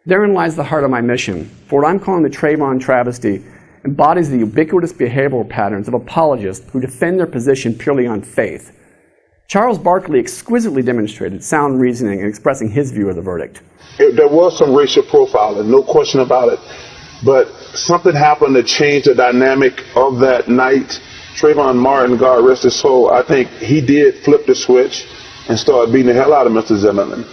Therein lies the heart of my mission, for what I'm calling the Trayvon travesty embodies the ubiquitous behavioral patterns of apologists who defend their position purely on faith. Charles Barkley exquisitely demonstrated sound reasoning in expressing his view of the verdict. There was some racial profiling, no question about it, but something happened to change the dynamic of that night. Trayvon Martin, God rest his soul, I think he did flip the switch and start beating the hell out of Mr. Zimmerman.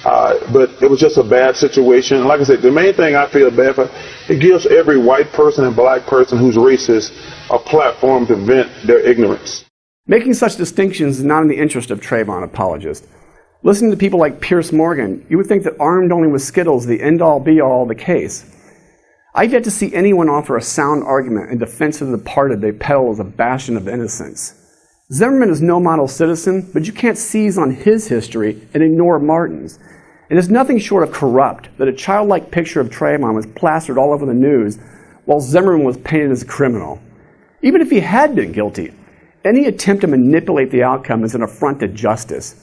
But it was just a bad situation. Like I said, the main thing I feel bad for, it gives every white person and black person who's racist a platform to vent their ignorance. Making such distinctions is not in the interest of Trayvon apologists. Listening to people like Piers Morgan, you would think that armed only with Skittles, the end-all be-all of the case. I've yet to see anyone offer a sound argument in defense of the departed they peddle as a bastion of innocence. Zimmerman is no model citizen, but you can't seize on his history and ignore Martin's. It is nothing short of corrupt that a childlike picture of Trayvon was plastered all over the news while Zimmerman was painted as a criminal. Even if he had been guilty, any attempt to manipulate the outcome is an affront to justice.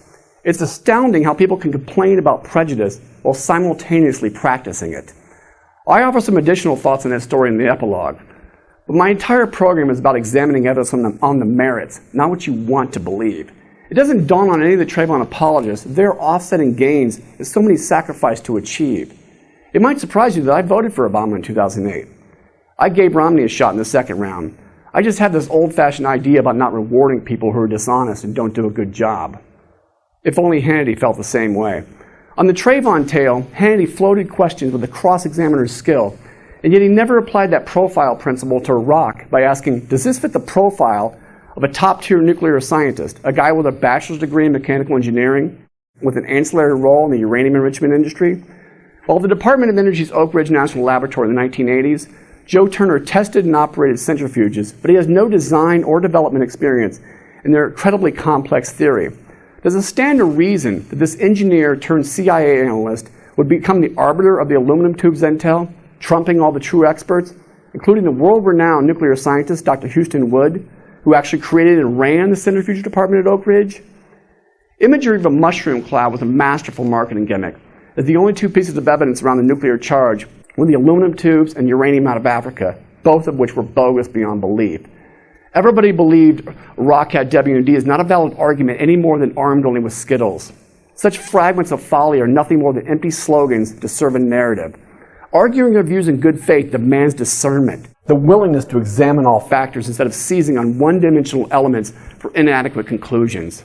It's astounding how people can complain about prejudice while simultaneously practicing it. I offer some additional thoughts on that story in the epilogue, but my entire program is about examining evidence on the merits, not what you want to believe. It doesn't dawn on any of the Trayvon apologists that they're offsetting gains that so many sacrificed to achieve. It might surprise you that I voted for Obama in 2008. I gave Romney a shot in the second round. I just had this old-fashioned idea about not rewarding people who are dishonest and don't do a good job. If only Hannity felt the same way. On the Trayvon tale, Hannity floated questions with a cross-examiner's skill, and yet he never applied that profile principle to Iraq by asking, does this fit the profile of a top-tier nuclear scientist, a guy with a bachelor's degree in mechanical engineering, with an ancillary role in the uranium enrichment industry? While the Department of Energy's Oak Ridge National Laboratory in the 1980s, Joe Turner tested and operated centrifuges, but he has no design or development experience in their incredibly complex theory. Does it stand to reason that this engineer turned CIA analyst would become the arbiter of the aluminum tubes intel, trumping all the true experts, including the world-renowned nuclear scientist Dr. Houston Wood, who actually created and ran the centrifuge department at Oak Ridge? Imagery of a mushroom cloud was a masterful marketing gimmick, as the only two pieces of evidence around the nuclear charge were the aluminum tubes and uranium out of Africa, both of which were bogus beyond belief. Everybody believed Iraq had WMD is not a valid argument any more than armed only with Skittles. Such fragments of folly are nothing more than empty slogans to serve a narrative. Arguing your views in good faith demands discernment, the willingness to examine all factors instead of seizing on one-dimensional elements for inadequate conclusions.